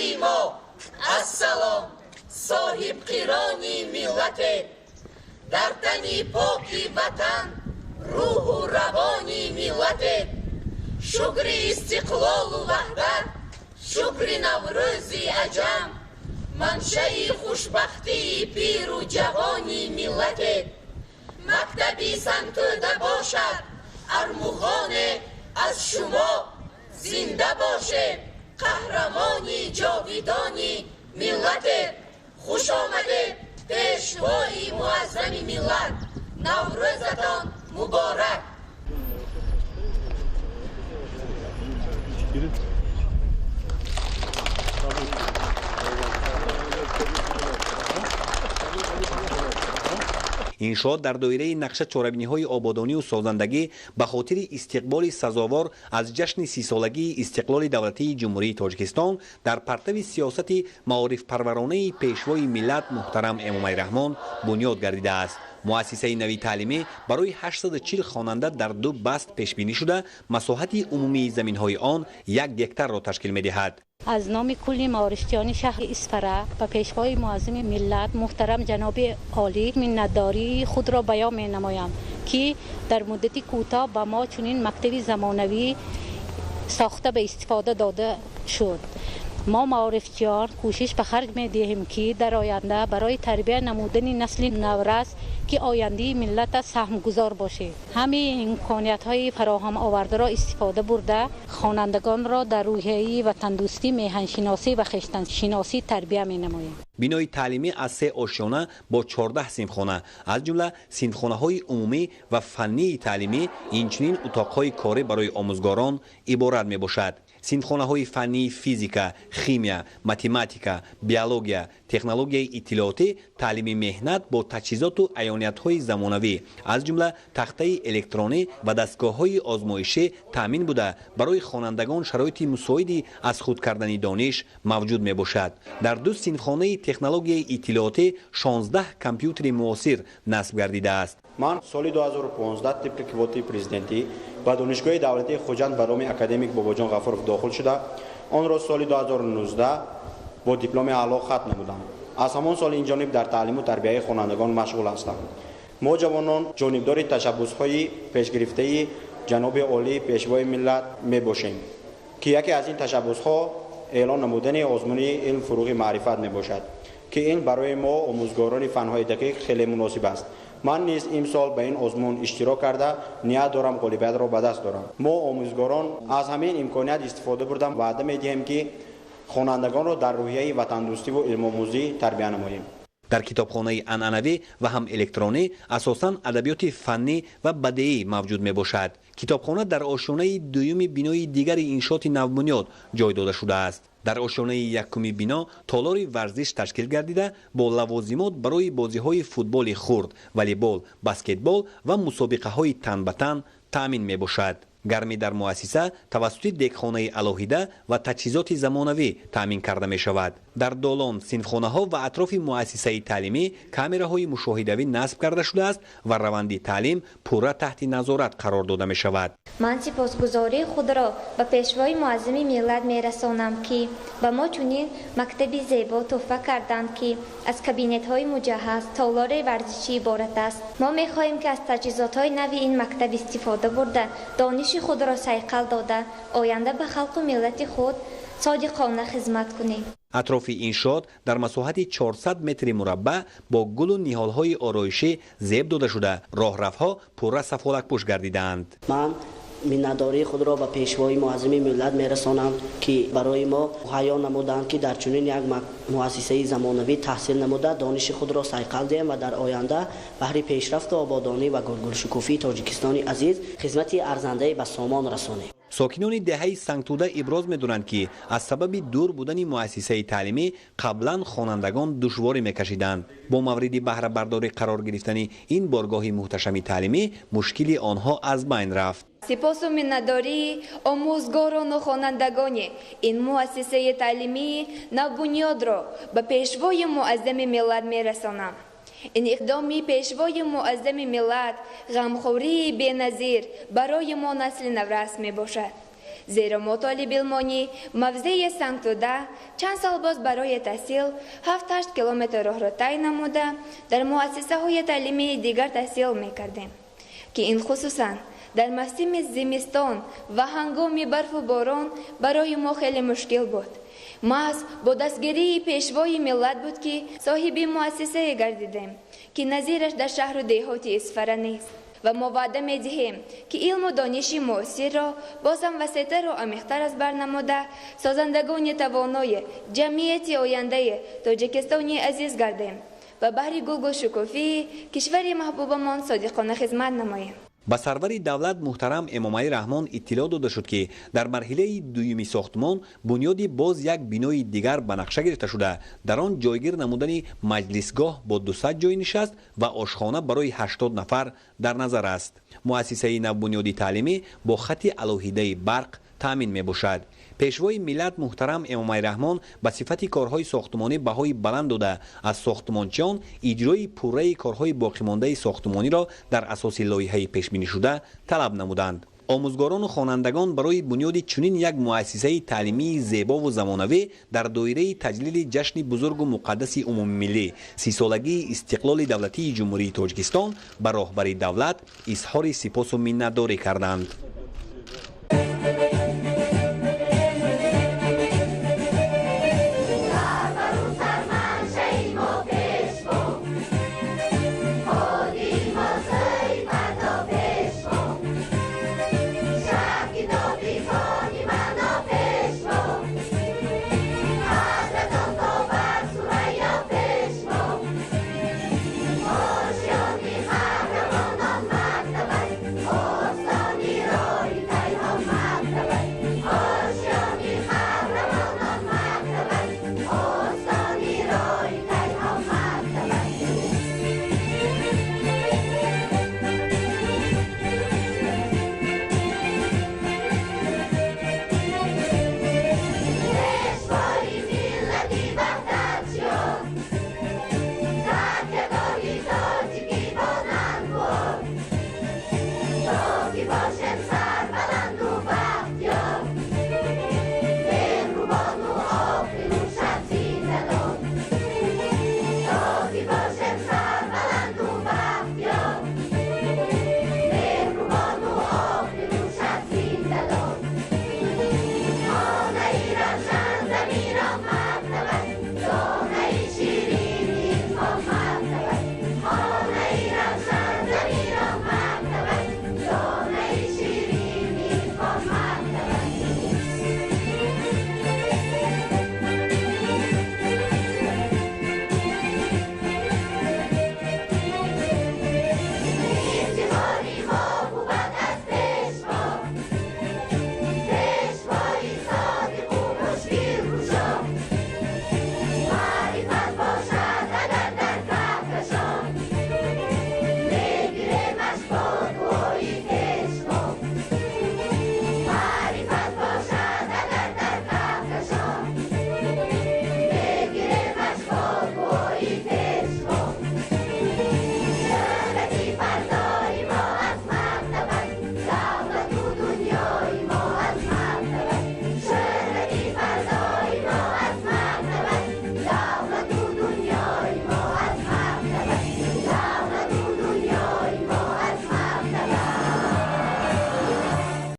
کشوری ما السلام صاحب قرانی ملت در تنی پاکی وطن روح و روانی ملت شکر استقلال و وحدت شکر نوروزی عجم منشأ خوشبختی پیر و جوانی ملت مکتبی سنتوده باشد ارمغان از شما زنده باشه قهرمانی جاویدانی ملت خوش آمده پیشوای معظم ملت نوروزتان مبارک. انشاء در دایره نقشه چهاربینی‌های آبادانی و سازندگی به خاطر استقبال سزاوار از جشن 30 سالگی استقلال دولتی جمهوری تاجیکستان در پرتو سیاست معارف پرورانه پیشوای ملت محترم امام رحمان بنیاد گردیده است. مؤسسه نوی تعلیمی برای 840 خواننده در 2 بست پیش بینی شده مساحت عمومی زمین‌های آن 1 هکتار را تشکیل می‌دهد. از نام کل معارفچیان شهر اصفهان و پیشوای معظم ملت محترم جناب عالی منتداری خود را بیان می‌نمایم که در مدت کوتاه به ما چنین مکتب زمانوی ساخته به استفاده داده شد. ما معارفچیان کوشش به خرج می‌دهیم که در آینده برای تربیت نمودن نسل نورس که آینده ملت سهمگذار باشه همین امکانیت‌های فراهم آورده را استفاده برده خوانندگان را در روحیه و تندرستی میهن‌شناسی و خویشتن‌شناسی تربیت می‌نماییم. بینای تعلیمی از 3 آشیانه با 14 صنفخانه از جمله صنفخانه‌های عمومی و فنی تعلیمی اینچنین اتاق‌های کاری برای آموزگاران عبارت میباشد. صنفخانه‌های فنی فیزیکا، شیمیا، متماتیکا، بیولوژیا، تکنولوژی اطلاعاتی، تعلیم مهنت با تجهیزات و عیانیت‌های زمانوی از جمله تخته الکترونی و دستگاه‌های آزمایشی تامین بوده برای خوانندگان شرایط مساعدی از خود کردن دانش موجود میباشد. در 2 صنفخانه تکنولوژی اطلاعاتی 16 کامپیوتر معاصر نصب گردیده است. من سال 2015 طبق کвоти президенتی به دانشگاه دولتی خوجند به نام اکادمیک باباجان غفورов داخل شده. آن را سال 2019 با دیپلم اعلی ختم نمودم. از همان سال این جانب در تعلیم و تربیت خوانندگان مشغول هستم. ما جوانان جانبدار تشبس‌های پیشگرفته جناب عالی پیشوای ملت میباشیم که یکی از این تشبس‌ها اعلان نمودن آزمون علم فروغ معرفت میباشد که این برای ما آموزگاران فن‌های دقیق خیلی مناسب است. من نیز امسال به این آزمون اشتراک کرده نیت دارم غالبیت را به دست دارم. ما آموزگاران از همین امکانیت استفاده بردم وعده می‌دهیم که خوانندگان را در روحیه و تندرستی و علم آموزی تربیت نماییم. در کتابخانه عنعنوی و هم الکترونی اساساً ادبیات فنی و بدیعی موجود می باشد. کتابخانه در آشیانه دوم بینای دیگر انشاءات نوبنیاد جای داده شده است. در آشیانه یکم بنا تالار ورزش تشکیل گردیده با لوازمات برای بازی‌های فوتبال خرد، والیبال، بسکتبال و مسابقه‌های تن به تن تامین می باشد. گرمی در مؤسسه توسط دکخانه الهیده و تجهیزات زمانوی تامین کرده می شود. در دالان، صنفخانه ها و اطراف مؤسسه تعلیمی کامراهای مشاهدوی نصب کرده شده است و روند تعلیم پورا تحت نظارت قرار داده می شود. من سپاسگزاری خود را به پیشوای معظم ملت می رسانم که به ما چنین مکتبی زیبا تحفه کردند که از کابینت های مجهز تالار ورزشی عبارت است. ما می خواهیم که از تجهیزات های نوی این مکتب استفاده برده دانش خود را صیقل داده آینده به خلق و ملت خود صادقانه خدمت کنیم. اطراف انشاءات در مساحت 400 متر مربع با گل و نهال‌های آرایشی زیب داده شده. راهرفها پورا سفالک پوش گردیدند. من منتداری خود را به پیشوای معظم ملت میرسانم که برای ما حیا نمودند که در چنین یک مؤسسه زمانوی تحصیل نموده دانش خود را صیقل دهیم و در آینده بهر پیشرفت و آبادانی و گلگلشکوفی تاجیکستان عزیز خدمت ارزنده به سامان رسانیم. ساکنان دهه سنگتوده ابراز می‌دارند که از سبب دور بودن مؤسسه تعلیمی قبلا خوانندگان دشواری می‌کشیدند. با مورد بهره برداری قرار گرفتن این بارگاه محتشم تعلیمی مشکل آنها از بین رفت. سپاس و منتداری آموزگاران و خوانندگان این مؤسسه تعلیمی نوبنیاد را به پیشوای معظم ملت می‌رسانم. این اقدامی پیشوای معظم ملت غمخوری بی‌نظیر برای ما نسل نورس می باشد. زیرا مطالب علمانی موضع سنگ‌توده چند سال باز برای تحصیل 7-8 کیلومتر راه را طی نموده در مؤسسه های تعلیمی دیگر تحصیل می‌کردیم که این خصوصاً در موسم زمستان و هنگام برف و باران برای ما خیلی مشکل بود. محض با دستگیری پیشوای ملت بود که صاحب مؤسسه گردیدیم که نظیرش در شهر و دهات اصفهان نیست و ما وعده می‌دهیم که علم و دانش معاصر را باز هم وسیع‌تر و عمیق‌تر از بر نموده سازندگان توانای جمعیت آینده تاجیکستانی عزیز گردیم و بهر گل و شکوفی کشور محبوبمان صادقانه خدمت نماییم. با سرور دولت محترم امام علی رحمان اطلاع داده شد که در مرحله دومی ساختمان بنیاد باز یک بینای دیگر به نقشه گرفته شده در آن جایگیر نمودن مجلسگاه با 200 جای نشست و آشخانه برای 80 نفر در نظر است. مؤسسه نو بنیادی تعلیمی با خط الوهیده برق تامین می باشد. پیشوای ملت محترم امام علی رحمان به صفت کارهای ساختمانی بهای بلند داده از ساختمانچیان اجرای پوره کارهای باقی مانده ساختمانی را در اساس لایحه پیش بینی شده طلب نمودند. آموزگاران و خوانندگان برای بنیاد چنین یک مؤسسه تعلیمی زیبا و زمانوی در دایره تجلیل جشن بزرگ و مقدس عمومی ملی 30 سالگی استقلال دولتی جمهوری تاجیکستان به راهبری دولت اظهار سپاس و منتداری کردند.